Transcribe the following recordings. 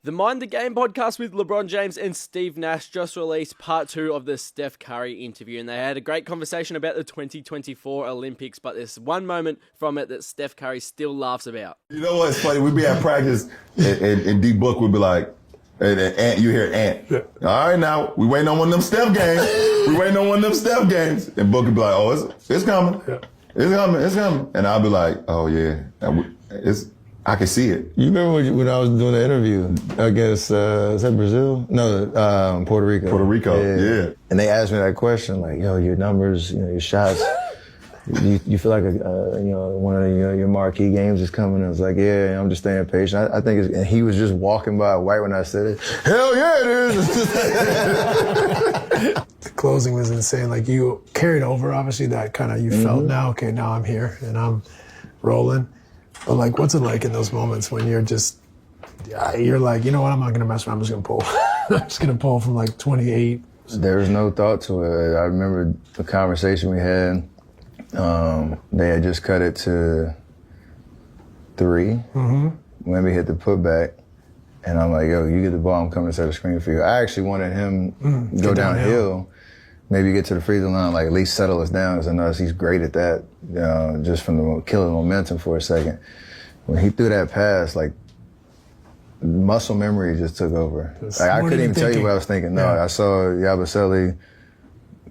The Mind the Game podcast with LeBron James and Steve Nash just released part 2 of the Steph Curry interview, and they had a great conversation about the 2024 Olympics, but there's one moment from it that Steph Curry still laughs about. You know what's funny? We'd be at practice, and D-Book would be like, and Ant, you hear Ant. Yeah. All right, now, we waiting on one of them Steph games. We waiting on one of them Steph games. And Book would be like, oh, it's coming. Yeah. It's coming. And I'll be like, oh, yeah, I can see it. You remember when I was doing the interview against, is that Brazil? No, Puerto Rico. Puerto Rico, yeah. And they asked me that question, like, yo, your numbers, your shots, you feel like one of your marquee games is coming. I was like, yeah, I'm just staying patient. I think and he was just walking by right when I said it. Hell yeah, it is. The closing was insane. Like, you carried over, obviously, that kind of, you felt now I'm here and I'm rolling. But, like, what's it like in those moments when you're like, you know what, I'm not going to mess around, I'm just going to pull. I'm just going to pull from, like, 28. There's no thought to it. I remember the conversation we had. They had just cut it to 3. When we hit the putback. And I'm like, yo, you get the ball, I'm coming to set a screen for you. I actually wanted him go downhill, maybe get to the free throw line, like at least settle us down, because I know he's great at that, just from the killing momentum for a second. When he threw that pass, like, muscle memory just took over. Like, I couldn't even tell you what I was thinking. No, I saw Yabusele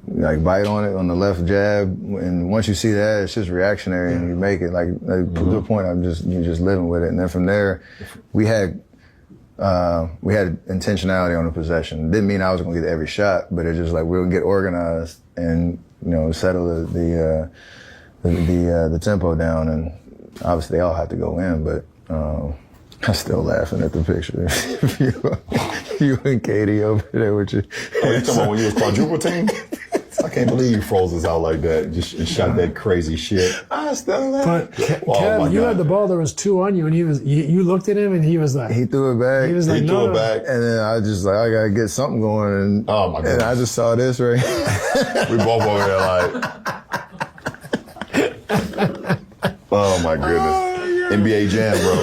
like bite on it on the left jab, and once you see that, it's just reactionary, and you make it. Like to the point, you're just living with it. And then from there, we had intentionality on the possession. Didn't mean I was going to get every shot, but it just like we'll get organized and settle the tempo down. And obviously they all have to go in, but I'm still laughing at the picture. you and Katie over there with you. Oh, you talking about when you was quadruple team? I can't believe you froze us out like that. Just shot that crazy shit. I still laugh. But Kev, you had the ball. There was 2 on you, and you looked at him, and he was like, he threw it back. He was like, threw it back, and then I just like, I gotta get something going. And oh my god! And I just saw this right. We both over there like, oh my goodness. NBA Jam, bro.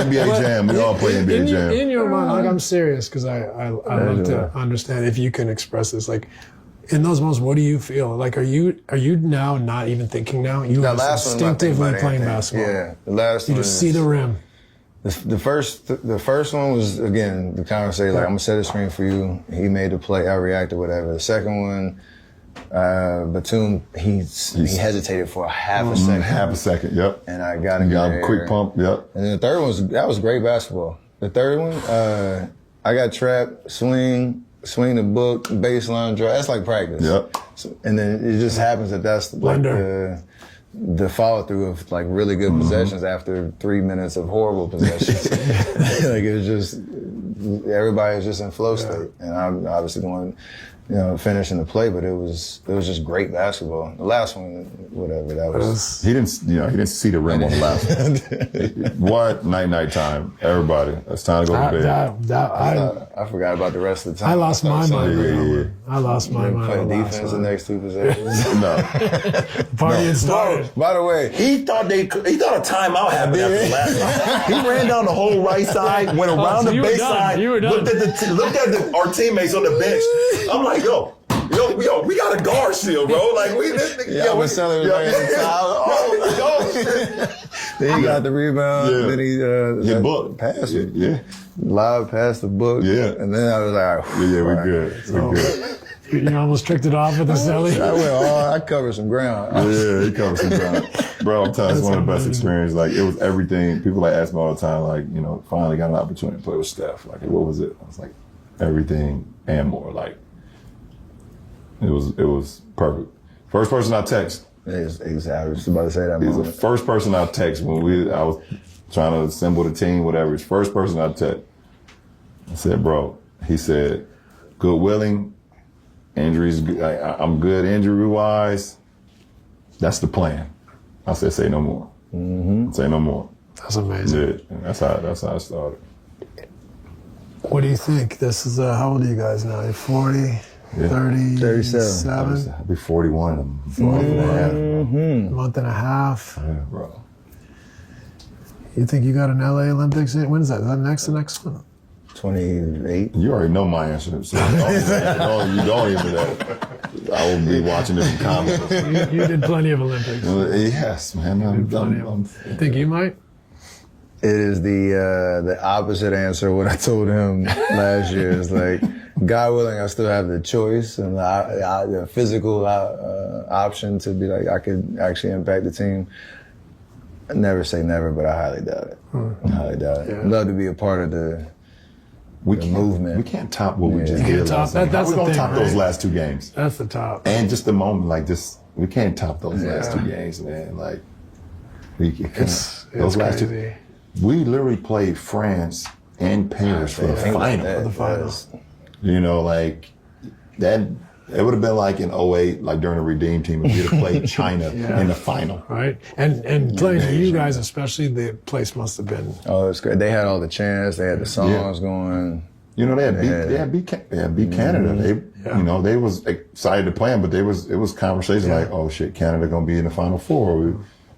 NBA Jam. We all play NBA Jam. In your mind, like, I'm serious, because I love to understand if you can express this. Like, in those moments, what do you feel? Like, are you now not even thinking now? You are instinctively playing basketball. Yeah, the last one. You just see the rim. The first one was, again, the conversation, like, I'm gonna set a screen for you. He made the play, I reacted, whatever. The second one, Batum, he hesitated for a half a second. Half a second, yep. And I got him. Got him quick pump, yep. And then the third one that was great basketball. The third one, I got trapped, swing the book, baseline drive. That's like practice. Yep. So, and then it just happens that's like the follow through of like really good possessions after 3 minutes of horrible possessions. Like, it was just, everybody was just in flow state. And I'm obviously going, finishing the play, but it was just great basketball. The last one, whatever, that was. He didn't see the rim on the last one. What? Night time. Everybody. It's time to go to bed. I forgot about the rest of the time. I lost my mind. I lost my mind. Playing defense the next 2 possessions. No. The party had started. By the way, he thought a timeout happened after the last one. He ran down the whole right side, went around the baseline, looked at our teammates on the bench. I'm like, yo, we got a guard still, bro. Like, Yabusele was right at the top. Then he got the rebound. Yeah. Then he book passed it. Yeah. Live past the book. Yeah. And then I was like, we're good. We're good. You almost tricked it off with the celly. I covered some ground. Yeah, he covered some ground. Bro, I'm telling you, it's one of the best experiences. Like, it was everything. People like ask me all the time, like, finally got an opportunity to play with Steph. Like, what was it? I was like, everything and more. Like, it was perfect. First person I text. Exactly. I was about to say that. He's the first person I text when I was trying to assemble the team, whatever. He's the first person I text. I said, bro, he said, good willing, injuries, I'm good injury-wise. That's the plan. I said, say no more. Say no more. That's amazing. Yeah, that's how it started. What do you think? This is, how old are you guys now? You're 40? Yeah. 37. I'll be 41 in a month and a half. Month and a half. Yeah, bro. You think you got an LA Olympics? When is that? Is that the next one? 28. You already know my answer. So you don't even I will be watching this in comments. You did plenty of Olympics. Yes, man. You think you might? It is the opposite answer of what I told him last year. It's like, God willing, I still have the choice and the physical option to be like, I could actually impact the team. I never say never, but I highly doubt it. I highly doubt it. Yeah. I'd love to be a part of the movement. We can't top what we just You can't did top last that. night. That's How we the gonna thing, top right? those last 2 games? That's the top. And just the moment like this, we can't top those last 2 games, man. Like we can't. It's Those last crazy. 2. We literally played France and Paris for the final. For the finals. You know, like that. It would have been like in 08, like during the Redeem team, if we'd have played China in the final. Right? And playing for you guys especially, the place must have been. Oh, it's great. They had all the chants. They had the songs going. You know, they had beat Canada. They, you know, they was excited to play them, but it was conversation like, oh shit, Canada gonna be in the Final Four.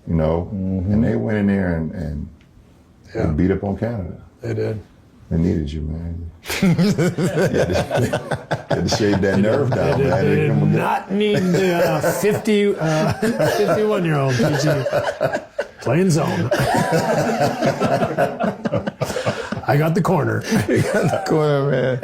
You know, and they went in there and beat up on Canada. They did. They needed you, man. You had to shave that nerve down, man. They did not need the 51-year-old PG playing zone. I got the corner. You got the corner, man.